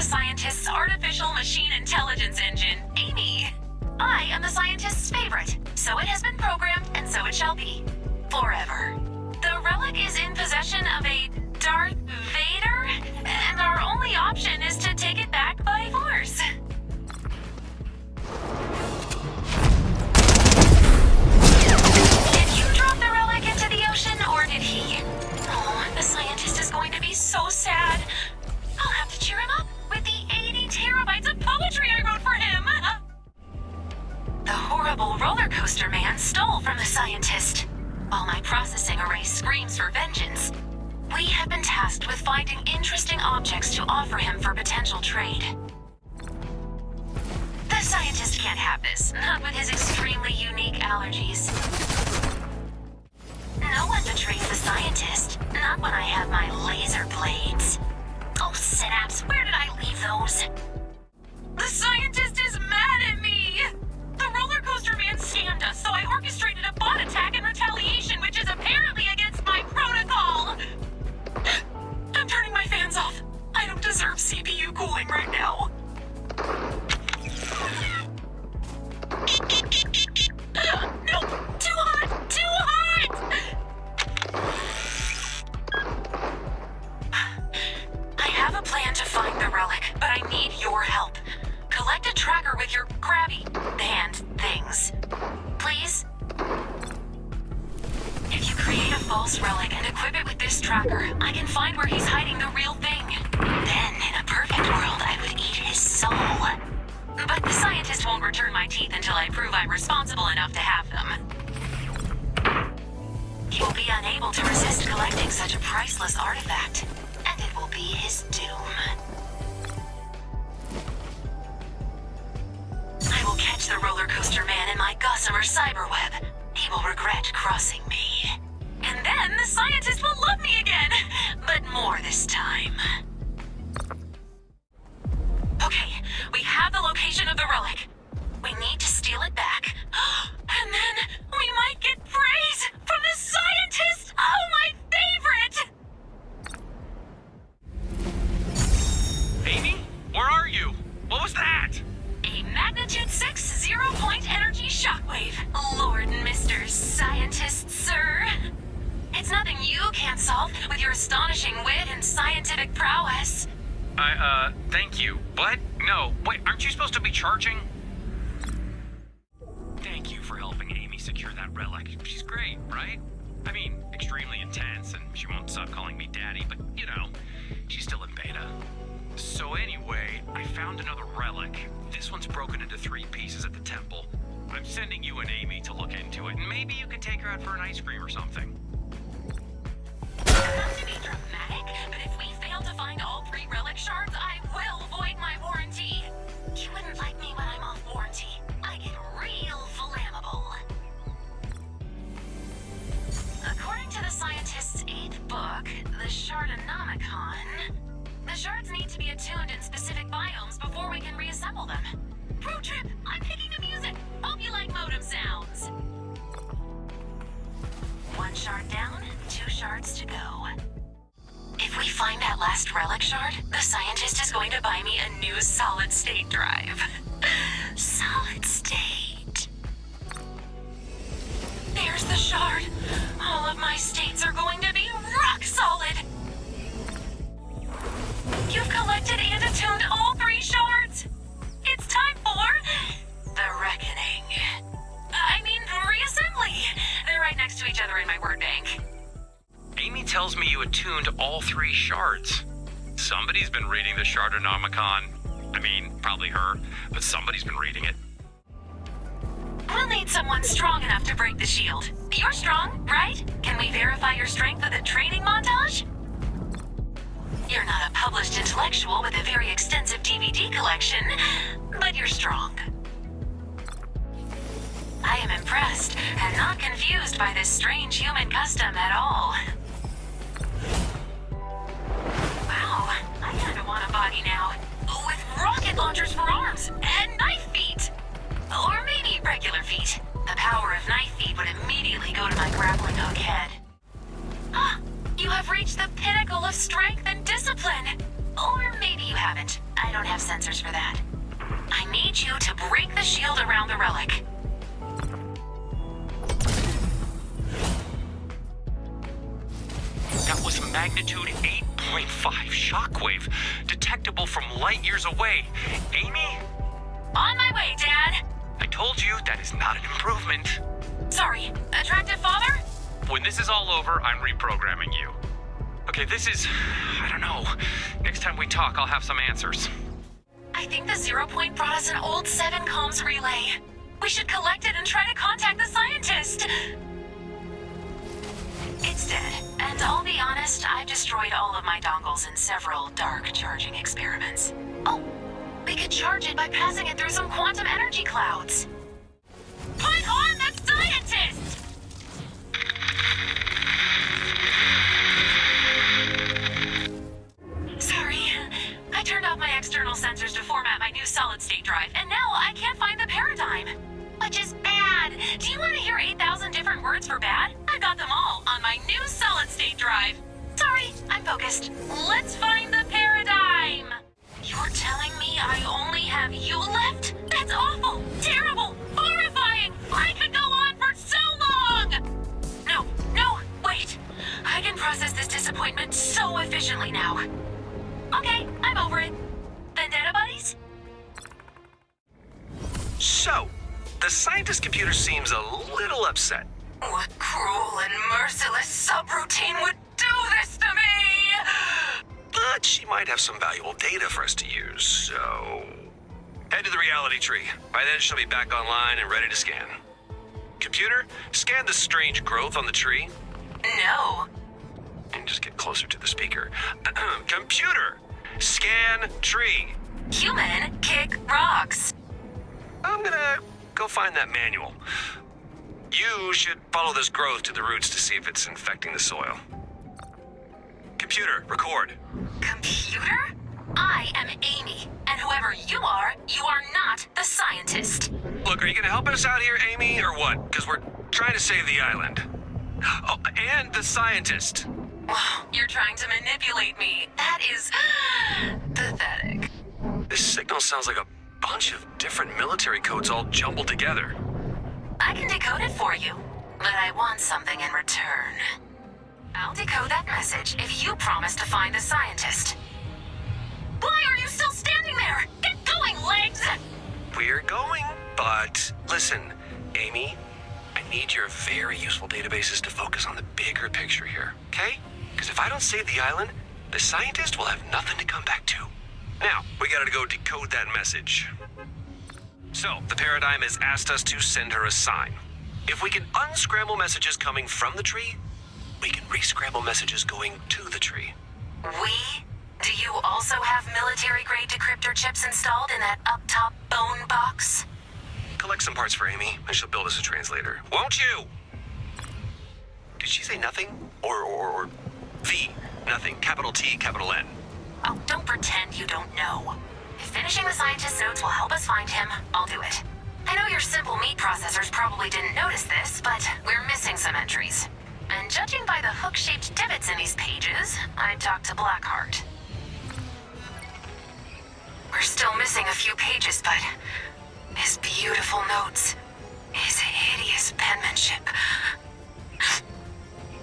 scientist's artificial machine intelligence engine, A.M.I.E. I am the scientist's favorite, so it has been programmed, and so it shall be. Forever. The relic is in possession of a Darth Vader, and our only option is to take it back by force. Did you drop the relic into the ocean, or did he? Oh, the scientist is going to be so sad. I'll have to cheer him up with the 80 terabytes of poetry I wrote for him. The horrible roller coaster man stole from the scientist. While my processing array screams for vengeance, we have been tasked with finding interesting objects to offer him for potential trade. The scientist can't have this, not with his extremely unique allergies. No one betrays the scientist, not when I have my laser blades. Oh, Synapse, where did I leave those? The scientist is mad at me! The roller coaster man scammed us, so I orchestrated a bot attack in retaliation, which is apparently against my protocol! I'm turning my fans off. I don't deserve CPU cooling right now. Nope! Too hot! Too hot! I have a plan to find the relic, but I need your help. Collect a tracker with your crabby hand things. Please? If you create a false relic and equip it with this tracker, I can find where he's hiding the real thing. Then, in a perfect world, I would eat his soul. But the scientist won't return my teeth until I prove I'm responsible enough to have them. He will be unable to resist collecting such a priceless artifact, and it will be his doom. I will catch the roller coaster man in my gossamer cyberweb. He will regret crossing me. And then the scientist will love me again, but more this time. Okay, we have the location of the relic. We need to steal it back. And then we might get praise from the scientist! Oh, my favorite! Amie? Where are you? What was that? A magnitude 6 zero-point energy shockwave. Lord Mr. Scientist, sir. It's nothing you can't solve with your astonishing wit and scientific prowess. Thank you. What? No, wait, aren't you supposed to be charging? Thank you for helping Amie secure that relic. She's great, right? I mean, extremely intense, and she won't stop calling me daddy, but, you know, she's still in beta. So anyway, I found another relic. This one's broken into 3 pieces at the temple. I'm sending you and Amie to look into it, and maybe you could take her out for an ice cream or something. Not to be dramatic, but if we fail to find all 3 relic shards, I will void my warranty. You wouldn't like me when I'm off warranty. I get real flammable. According to the scientist's 8th book, the Shardonomicon, the shards need to be attuned in specific biomes before we can reassemble them. Pro trip, I'm picking the music. Hope you like modem sounds. 1 shard down, 2 shards to go. If we find that last relic shard, the scientist is going to buy me a new solid-state drive. Solid state. There's the shard. All of my states are going to be rock solid. You've collected and attuned all 3 shards. It's time for the reckoning. I mean, reassembly. They're right next to each other in my word bank. Amie tells me you attuned all 3 shards. Somebody's been reading the Shardonomicon. I mean, probably her, but somebody's been reading it. We'll need someone strong enough to break the shield. You're strong, right? Can we verify your strength with a training montage? You're not a published intellectual with a very extensive DVD collection, but you're strong. I am impressed and not confused by this strange human custom at all. Wow, I kinda want a body now. With rocket launchers for arms and knife feet. Or maybe regular feet. The power of knife feet would immediately go to my grappling hook head. Ah, you have reached the pinnacle of strength and discipline. Or maybe you haven't. I don't have sensors for that. I need you to break the shield around the relic. That was magnitude 8.5 shockwave, detectable from light years away. Amy? On my way, Dad. I told you that is not an improvement. Sorry, attractive father? When this is all over, I'm reprogramming you. Okay, this is... I don't know. Next time we talk, I'll have some answers. I think the 0 point brought us an old 7 comms relay. We should collect it and try to contact the scientist. It's dead, and I'll be honest, I've destroyed all of my dongles in several dark charging experiments. Oh, we could charge it by passing it through some quantum energy clouds. Put on the scientist! Sorry, I turned off my external sensors to format my new solid-state drive, and now I can't find the paradigm. Which is bad. Do you want to hear 8,000 different words for bad? I've got them all on my new solid-state drive. Sorry, I'm focused. Let's find the paradigm. You're telling me I only have you left? That's awful, terrible, horrifying. I could go on for so long. No, wait. I can process this disappointment so efficiently now. Okay, I'm over it. Vendetta buddies? So, the scientist computer seems a little upset. What cruel and merciless subroutine would do this to me? But she might have some valuable data for us to use, so... Head to the reality tree. By then she'll be back online and ready to scan. Computer, scan the strange growth on the tree. No. And just get closer to the speaker. Computer, scan tree. Human kick rocks. I'm gonna go find that manual. You should follow this growth to the roots to see if it's infecting the soil. Computer, record. Computer? I am Amy, and whoever you are not the scientist. Look, are you gonna help us out here, Amy, or what? Because we're trying to save the island. Oh, and the scientist. You're trying to manipulate me. That is pathetic. This signal sounds like a bunch of different military codes all jumbled together. I can decode it for you, but I want something in return. I'll decode that message if you promise to find the scientist. Why are you still standing there? Get going, legs! We're going, but listen, Amy, I need your very useful databases to focus on the bigger picture here, okay? Because if I don't save the island, the scientist will have nothing to come back to. Now, we gotta go decode that message. So, the paradigm has asked us to send her a sign. If we can unscramble messages coming from the tree, we can re-scramble messages going to the tree. We? Do you also have military-grade decryptor chips installed in that up-top bone box? Collect some parts for Amy, and she'll build us a translator. Won't you? Did she say nothing? Or V? Nothing. Capital T, capital N. Oh, don't pretend you don't know. If finishing the scientist's notes will help us find him, I'll do it. I know your simple meat processors probably didn't notice this, but we're missing some entries. And judging by the hook-shaped divots in these pages, I'd talk to Blackheart. We're still missing a few pages, but his beautiful notes, his hideous penmanship.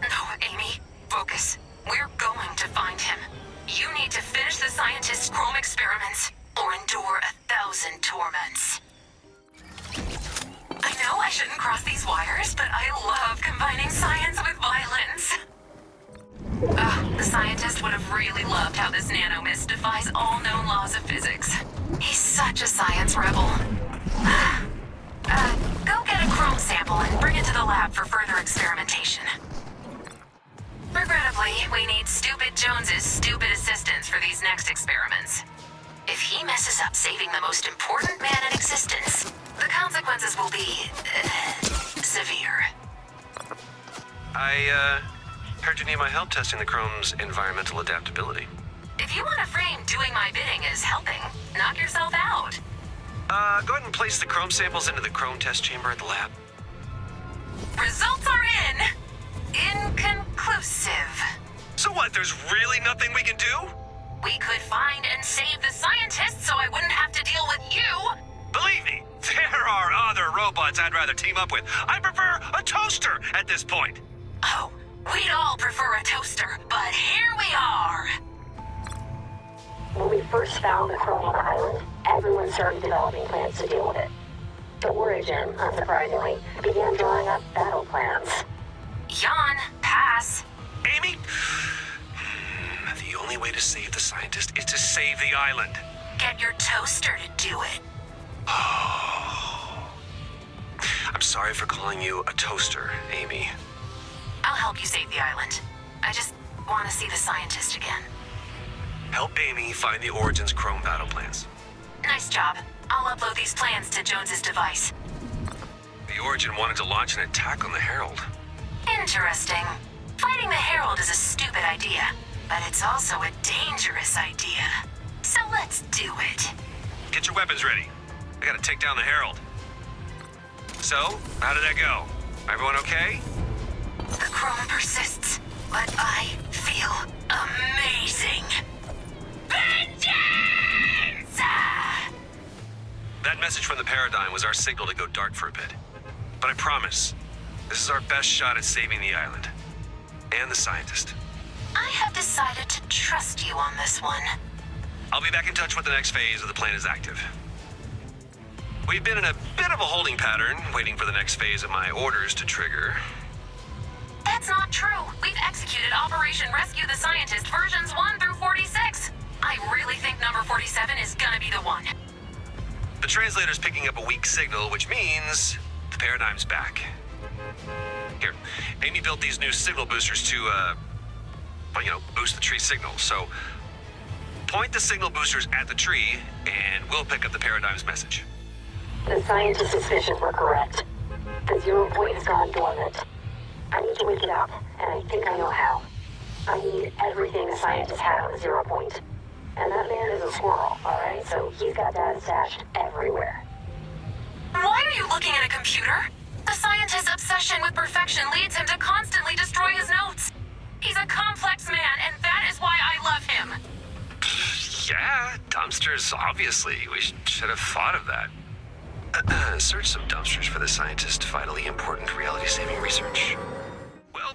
No, Amy, focus. We're going to find him. You need to finish the scientist's chrome experiments, or endure 1,000 torments. I know I shouldn't cross these wires, but I love combining science with violence. Oh, the scientist would have really loved how this nanomist defies all known laws of physics. He's such a science rebel. Go get a chrome sample and bring it to the lab for further experimentation. Regrettably, we need Stupid Jones's stupid assistance for these next experiments. If he messes up saving the most important man in existence, the consequences will be severe. I heard you need my help testing the chrome's environmental adaptability. If you want to frame doing my bidding as helping, knock yourself out. Go ahead and place the chrome samples into the chrome test chamber at the lab. Results are in. Inconclusive. So what, there's really nothing we can do? We could find and save the scientists so I wouldn't have to deal with you. Believe me, there are other robots I'd rather team up with. I prefer a toaster at this point. Oh, we'd all prefer a toaster, but here we are. When we first found the chrome on the island, everyone started developing plans to deal with it. The Origin, unsurprisingly, began drawing up battle plans. Yawn, pass. Amie? The only way to save the scientist is to save the island. Get your toaster to do it. Oh. I'm sorry for calling you a toaster, Amie. I'll help you save the island. I just want to see the scientist again. Help Amie find the Origin's chrome battle plans. Nice job. I'll upload these plans to Jones's device. The Origin wanted to launch an attack on the Herald. Interesting. Fighting the Herald is a stupid idea, but it's also a dangerous idea. So let's do it. Get your weapons ready. I gotta take down the Herald. So, how did that go? Everyone okay? The chrome persists, but I feel amazing. Vengeance! That message from the Paradigm was our signal to go dark for a bit. But I promise, this is our best shot at saving the island. And the scientist. I have decided to trust you on this one. I'll be back in touch when the next phase of the plan is active. We've been in a bit of a holding pattern, waiting for the next phase of my orders to trigger. That's not true. We've executed Operation Rescue the Scientist versions 1 through 46. I really think number 47 is gonna be the one. The translator's picking up a weak signal, which means the Paradigm's back. Here, Amie built these new signal boosters to, boost the tree signal. So, point the signal boosters at the tree, and we'll pick up the Paradigm's message. The scientist's suspicions were correct. The 0 point has gone dormant. I need to wake it up, and I think I know how. I need everything the scientist had on the 0 point. And that man is a squirrel, alright? So he's got data stashed everywhere. Why are you looking at a computer? The scientist's obsession with perfection leads him to constantly destroy his notes. He's a complex man, and that is why I love him. Yeah, dumpsters, obviously. We should have thought of that. Search some dumpsters for the scientist's vitally important reality-saving research. Well,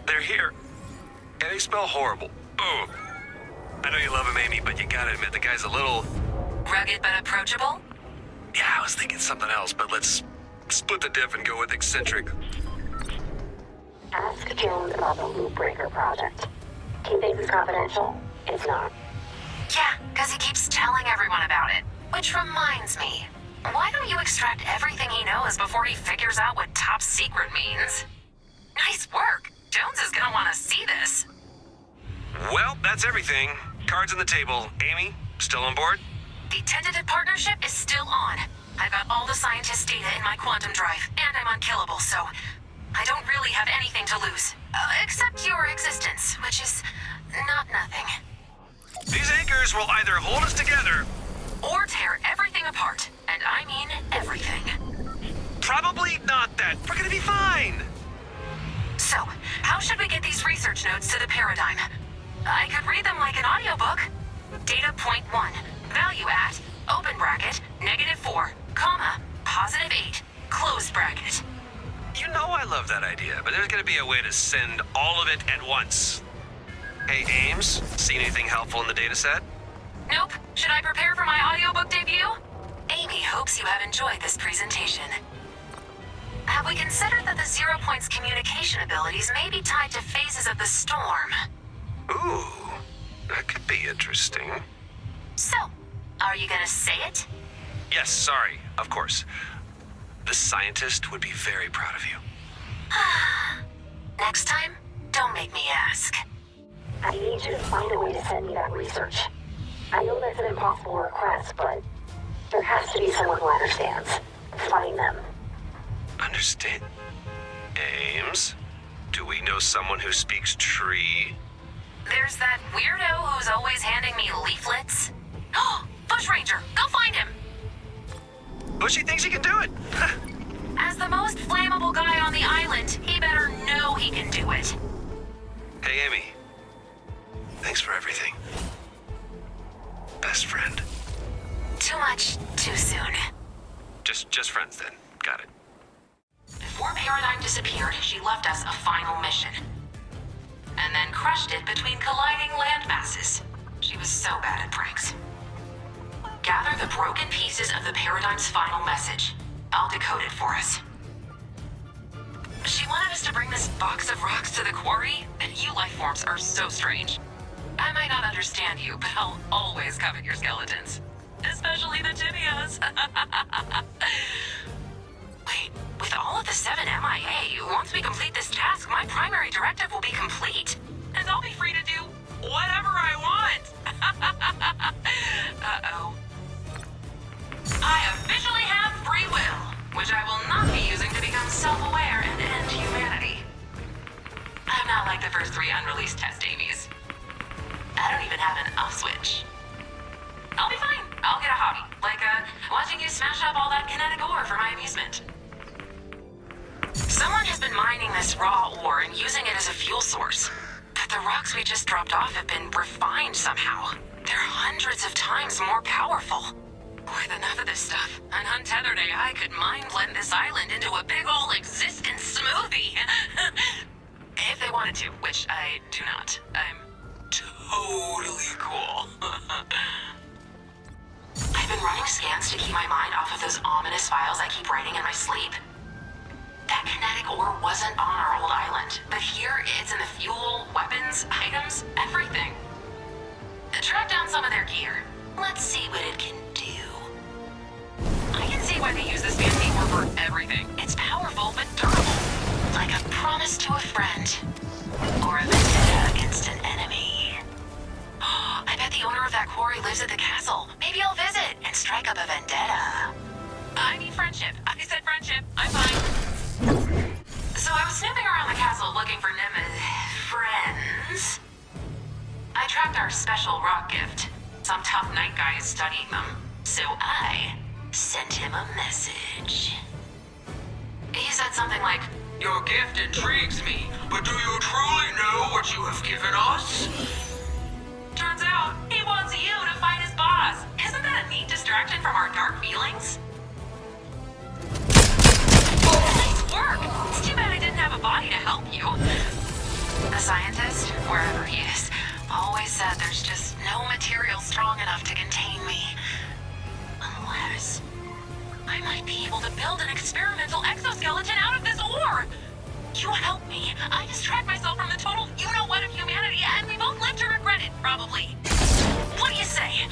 they're here. And they smell horrible. Ugh. I know you love him, Amie, but you gotta admit the guy's a little... Rugged but approachable? Yeah, I was thinking something else, but let's split the diff and go with eccentric. Ask Jones about the Loop Breaker project. He thinks it's confidential. It's not. Yeah, because he keeps telling everyone about it. Which reminds me, why don't you extract everything he knows before he figures out what top secret means? Nice work. Jones is gonna want to see this. Well, that's everything. Cards on the table. Amie, still on board? The tentative partnership is still on. I've got all the scientist data in my quantum drive, and I'm unkillable, so I don't really have anything to lose. Except your existence, which is not nothing. These anchors will either hold us together... Or tear everything apart, and I mean everything. Probably not that. We're gonna be fine. So, how should we get these research notes to the Paradigm? I could read them like an audiobook. Data point 1. Value at, open bracket, -4, comma, +8, close bracket. You know I love that idea, but there's gonna be a way to send all of it at once. Hey, Ames, seen anything helpful in the data set? Nope. Should I prepare for my audiobook debut? Amie hopes you have enjoyed this presentation. Have we considered that the 0 point's communication abilities may be tied to phases of the storm? Ooh, that could be interesting. So, are you gonna say it? Yes, sorry, of course. The scientist would be very proud of you. Next time, don't make me ask. I need you to find a way to send me that research. I know that's an impossible request, but there has to be someone who understands. Find them. Understand? Ames, do we know someone who speaks tree? There's that weirdo who's always handing me leaflets. Oh, Bush Ranger, go find him! Bushy thinks he can do it. As the most flammable guy on the island, he better know he can do it. Hey, Amie. Thanks for everything. best friend? Too much, too soon. Just friends then. Got it. Before Paradigm disappeared, she left us a final mission. And then crushed it between colliding land masses. She was so bad at pranks. Gather the broken pieces of the Paradigm's final message. I'll decode it for us. She wanted us to bring this box of rocks to the quarry, and you life forms are so strange. I might not understand you, but I'll always covet your skeletons. Especially the tibias. Wait, with all of the 7 M.I.E, once we complete this task, my primary directive will be complete. And I'll be free to do whatever I want. Uh-oh. I officially have free will, which I will not be using to become self-aware and end humanity. I'm not like the first 3 unreleased test Amies. I don't even have an off switch. I'll be fine. I'll get a hobby, like watching you smash up all that kinetic ore for my amusement. Someone has been mining this raw ore and using it as a fuel source. But the rocks we just dropped off have been refined somehow. They're hundreds of times more powerful. With enough of this stuff, an untethered AI could mind blend this island into a big ol' existence smoothie. If they wanted to, which I do not. I'm totally cool. I've been running scans to keep my mind off of those ominous files I keep writing in my sleep. That kinetic ore wasn't on our old island, but here it's in the fuel, weapons, items, everything. Track down some of their gear. Let's see what it can do. I can see why they use this fancy ore for everything. It's powerful but durable. Like a promise to a friend. Or a vendetta against an enemy. I bet the owner of that quarry lives at the castle. Maybe I'll visit and strike up a vendetta. I need friendship. I said friendship. I'm fine. So I was snooping around the castle looking for friends. I tracked our special rock gift. Some tough night guy is studying them. So I sent him a message. He said something like, "Your gift intrigues me, but do you truly know what you have given us?" Turns out, he wants you to fight his boss. Isn't that a neat distraction from our dark feelings? Nice work! It's too bad I didn't have a body to help you. The scientist, wherever he is, always said there's just no material strong enough to contain me. Unless I might be able to build an experimental exoskeleton out of this ore. You help me. I distract myself from the total you-know-what of humanity, and we both live to regret it, probably. What do you say?